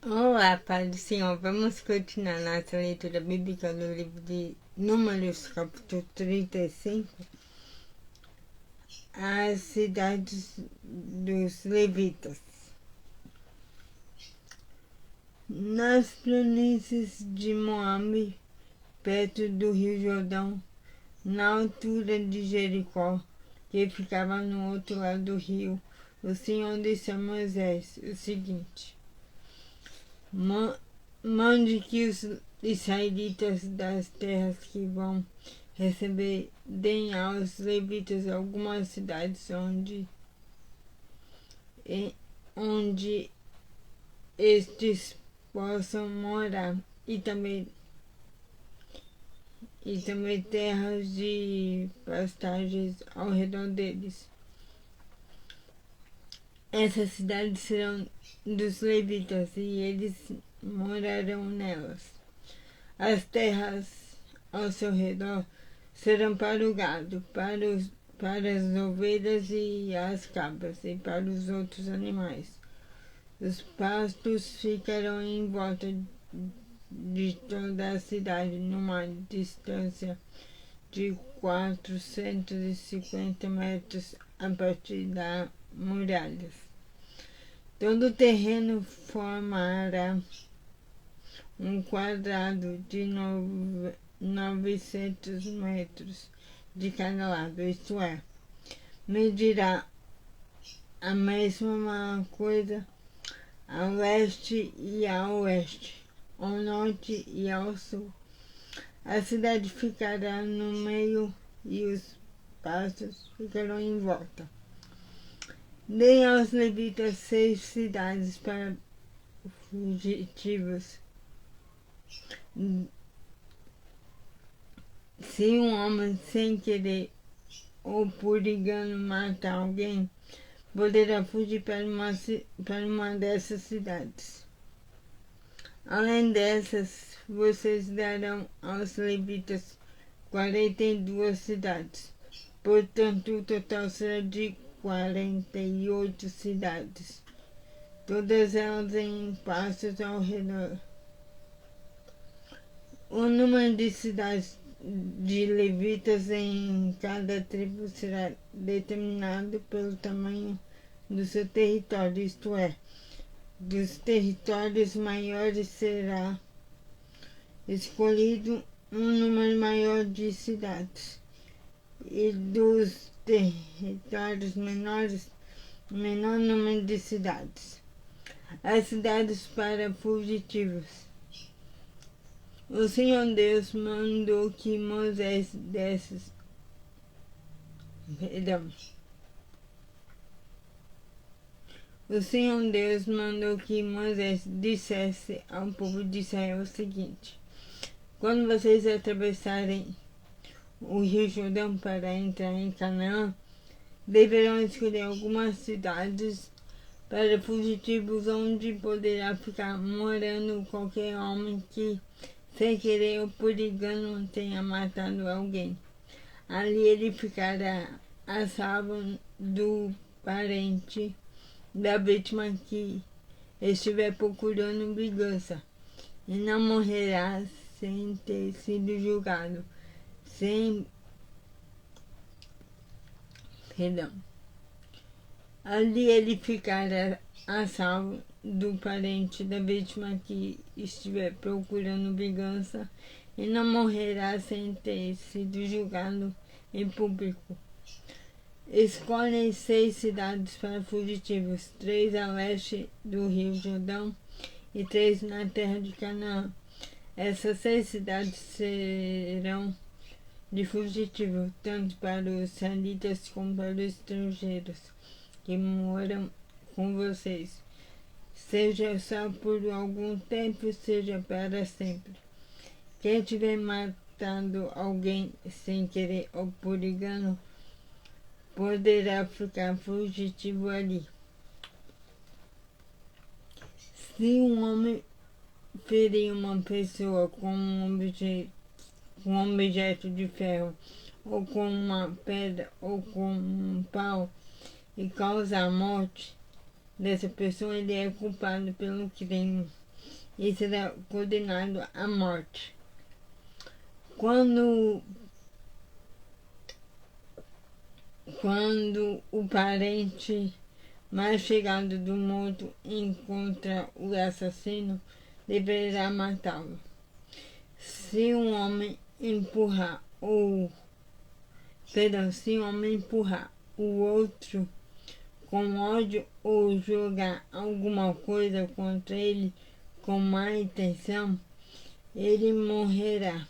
Olá, Pai do Senhor. Vamos continuar nossa leitura bíblica do livro de Números, capítulo 35. As cidades dos levitas. Nas planícies de Moabe, perto do rio Jordão, na altura de Jericó, que ficava no outro lado do rio, o Senhor disse a Moisés o seguinte: mande que os israelitas das terras que vão receber deem aos levitas algumas cidades onde estes possam morar e também terras de pastagens ao redor deles. Essas cidades serão dos levitas e eles morarão nelas. As terras ao seu redor serão para o gado, para as ovelhas e as cabras e para os outros animais. Os pastos ficarão em volta de toda a cidade, numa distância de 450 metros a partir das muralhas. Todo o terreno formará um quadrado de 900 metros de cada lado, isto é, medirá a mesma coisa ao leste e ao oeste, ao norte e ao sul. A cidade ficará no meio e os pastos ficarão em volta. Deem aos levitas 6 cidades para fugitivos. Se um homem sem querer ou por engano mata alguém, poderá fugir para uma dessas cidades. Além dessas, vocês darão aos levitas 42 cidades. Portanto, o total será de 48 cidades, todas elas em pastos ao redor. O número de cidades de levitas em cada tribo será determinado pelo tamanho do seu território, isto é, dos territórios maiores será escolhido um número maior de cidades, e dos territórios menores, menor número de cidades. As cidades para fugitivos. O Senhor Deus mandou que Moisés dissesse ao povo de Israel o seguinte: quando vocês atravessarem o rio Jordão para entrar em Canaã, deverão escolher algumas cidades para fugitivos onde poderá ficar morando qualquer homem que, sem querer ou por engano, tenha matado alguém. Ali ele ficará a salvo do parente da vítima que estiver procurando vingança e não morrerá sem ter sido julgado. Ali ele ficará a salvo do parente da vítima que estiver procurando vingança e não morrerá sem ter sido julgado em público. Escolhem 6 cidades para fugitivos, 3 a leste do rio Jordão e 3 na terra de Canaã. Essas 6 cidades serão de fugitivo, tanto para os israelitas como para os estrangeiros que moram com vocês, seja só por algum tempo, seja para sempre. Quem tiver matado alguém sem querer ou por engano, poderá ficar fugitivo ali. Se um homem ferir uma pessoa com um objeto de ferro, ou com uma pedra, ou com um pau, e causar a morte dessa pessoa, ele é culpado pelo crime e será condenado à morte. Quando o parente mais chegado do morto encontra o assassino, deverá matá-lo. Se um homem empurrar o outro com ódio ou jogar alguma coisa contra ele com má intenção, ele morrerá.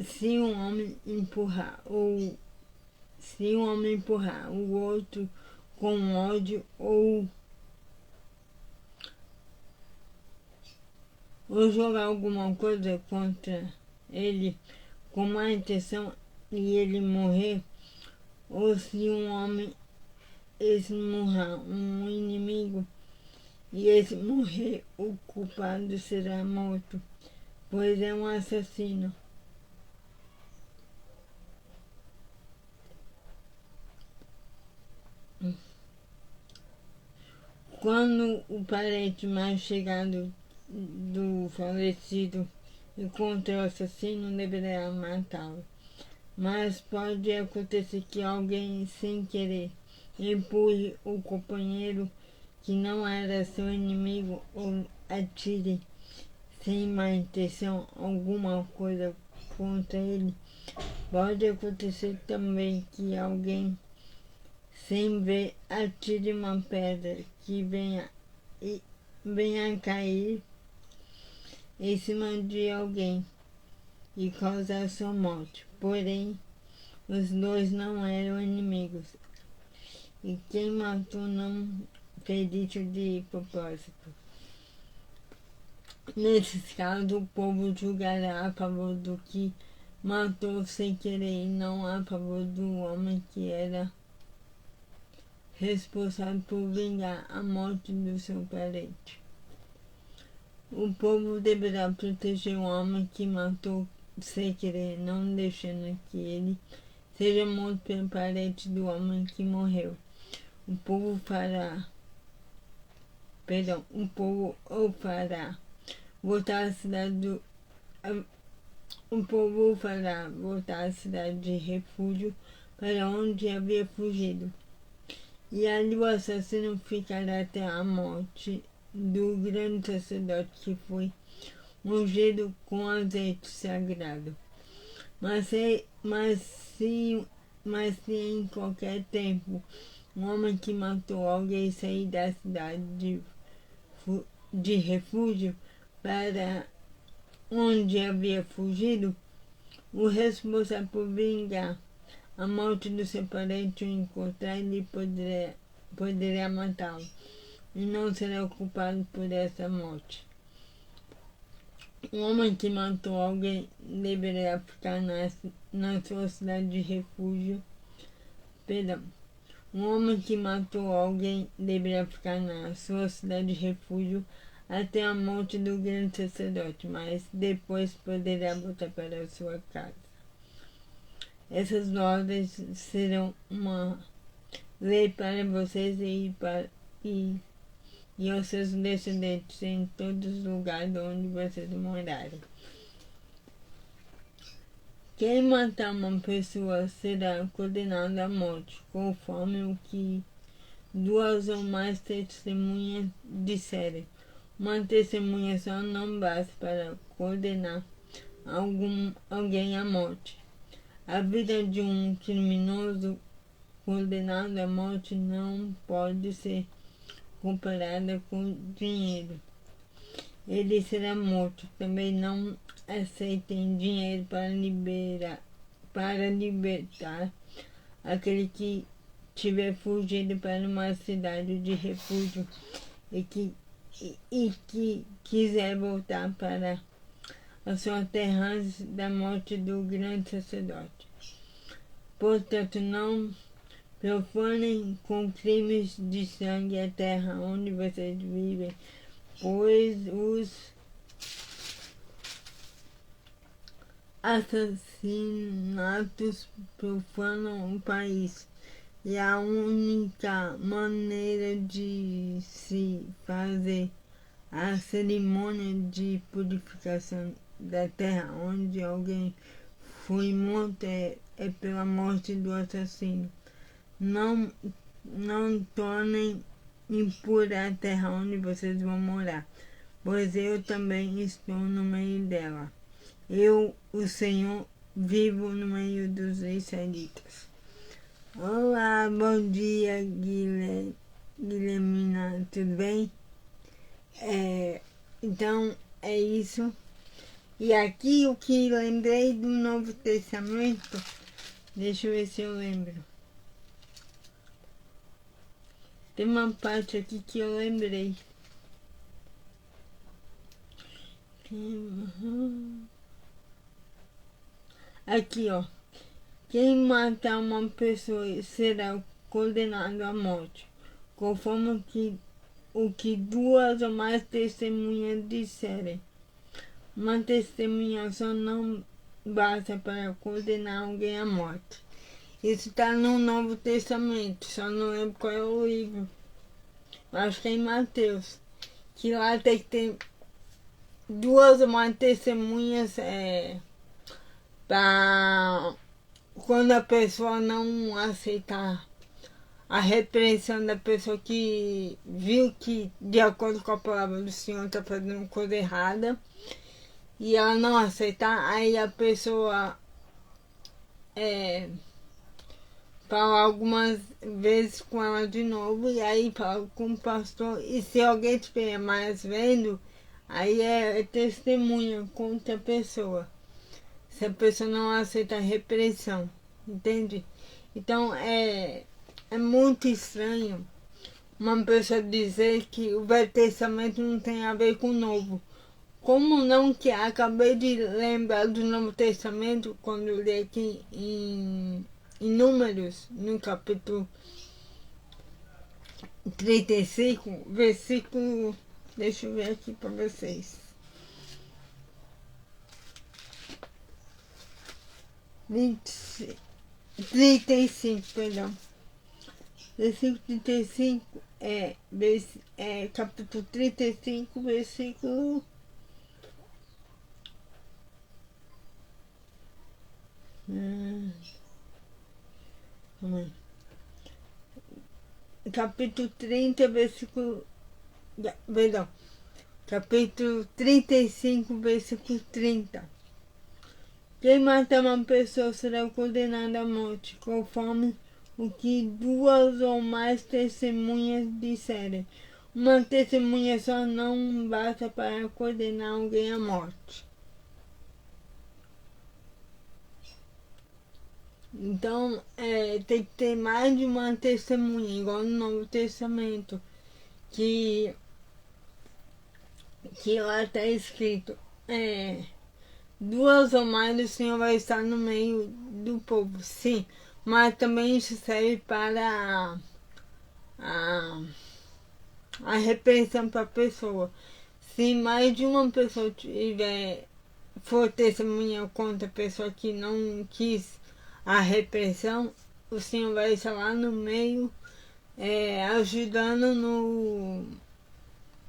Se um homem empurrar o outro com ódio ou jogar alguma coisa contra ele com má intenção e ele morrer, ou se um homem esmurrar um inimigo e esse morrer, o culpado será morto, pois é um assassino. Quando o parente mais chegado do falecido encontra o assassino, deverá matá-lo. Mas pode acontecer que alguém, sem querer, empurre o companheiro que não era seu inimigo ou atire, sem má intenção, alguma coisa contra ele. Pode acontecer também que alguém, sem ver, atire uma pedra que venha a cair em cima de alguém e causar sua morte. Porém, os dois não eram inimigos e quem matou não fez isso de propósito. Nesses casos, o povo julgará a favor do que matou sem querer e não a favor do homem que era responsável por vingar a morte do seu parente. O povo deverá proteger o homem que matou sem querer, não deixando que ele seja morto pelo parente do homem que morreu. O povo o fará voltar à cidade de refúgio para onde havia fugido. E ali o assassino ficará até a morte do grande sacerdote que foi ungido com azeite sagrado. Mas se em qualquer tempo um homem que matou alguém sair da cidade de refúgio para onde havia fugido, o responsável por vingar a morte do seu parente o encontrar, ele poderá matá-lo e não será culpado por essa morte. Um homem que matou alguém deverá ficar na sua cidade de refúgio. Um homem que matou alguém deverá ficar na sua cidade de refúgio até a morte do grande sacerdote, mas depois poderá voltar para a sua casa. Essas ordens serão uma lei para vocês e aos seus descendentes em todos os lugares onde vocês morarem. Quem matar uma pessoa será condenado à morte, conforme o que 2 ou mais testemunhas disserem. Uma testemunha só não basta para condenar alguém à morte. A vida de um criminoso condenado à morte não pode ser comparada com dinheiro. Ele será morto. Também não aceitem dinheiro para libertar aquele que tiver fugido para uma cidade de refúgio e que quiser voltar para a sua terra antes da morte do grande sacerdote. Portanto, não profanem com crimes de sangue a terra onde vocês vivem, pois assassinatos profanam o país. E a única maneira de se fazer a cerimônia de purificação da terra onde alguém foi morto é pela morte do assassino. Não tornem impura a terra onde vocês vão morar, pois eu também estou no meio dela. Eu, o Senhor, vivo no meio dos israelitas. Olá, bom dia, Guilhermina, tudo bem? Então, é isso. E aqui o que lembrei do Novo Testamento, deixa eu ver se eu lembro. Tem uma parte aqui que eu lembrei. Aqui, ó. Quem matar uma pessoa será condenado à morte, conforme o que duas ou mais testemunhas disserem. Uma testemunha só não basta para condenar alguém à morte. Isso está no Novo Testamento, só não lembro qual é o livro. Acho que é em Mateus. Que lá tem que ter duas ou mais testemunhas para quando a pessoa não aceitar a repreensão da pessoa que viu que, de acordo com a palavra do Senhor, está fazendo coisa errada, e ela não aceitar, aí a pessoa fala algumas vezes com ela de novo, e aí fala com o pastor, e se alguém estiver mais vendo, aí é testemunha contra a pessoa, se a pessoa não aceita a repreensão, entende? Então é muito estranho uma pessoa dizer que o Velho Testamento não tem a ver com o Novo. Como não, que acabei de lembrar do Novo Testamento quando eu li aqui em Números, no capítulo 35, versículo, deixa eu ver aqui para vocês. 35, perdão. Versículo 35 capítulo 35, versículo. Capítulo 30, versículo. Perdão. Capítulo 35, versículo 30. Quem matar uma pessoa será condenado à morte, conforme o que duas ou mais testemunhas disserem. Uma testemunha só não basta para condenar alguém à morte. Então, tem que ter mais de uma testemunha, igual no Novo Testamento, que lá está escrito, duas ou mais o Senhor vai estar no meio do povo, sim, mas também isso serve para a repreensão para a pessoa. Se mais de uma pessoa for testemunha contra a pessoa que não quis a repressão, o Senhor vai estar lá no meio, ajudando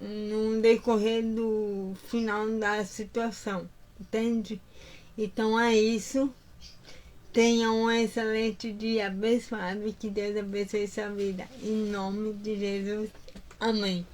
no decorrer do final da situação, entende? Então é isso. Tenha um excelente dia abençoado e que Deus abençoe sua vida. Em nome de Jesus. Amém.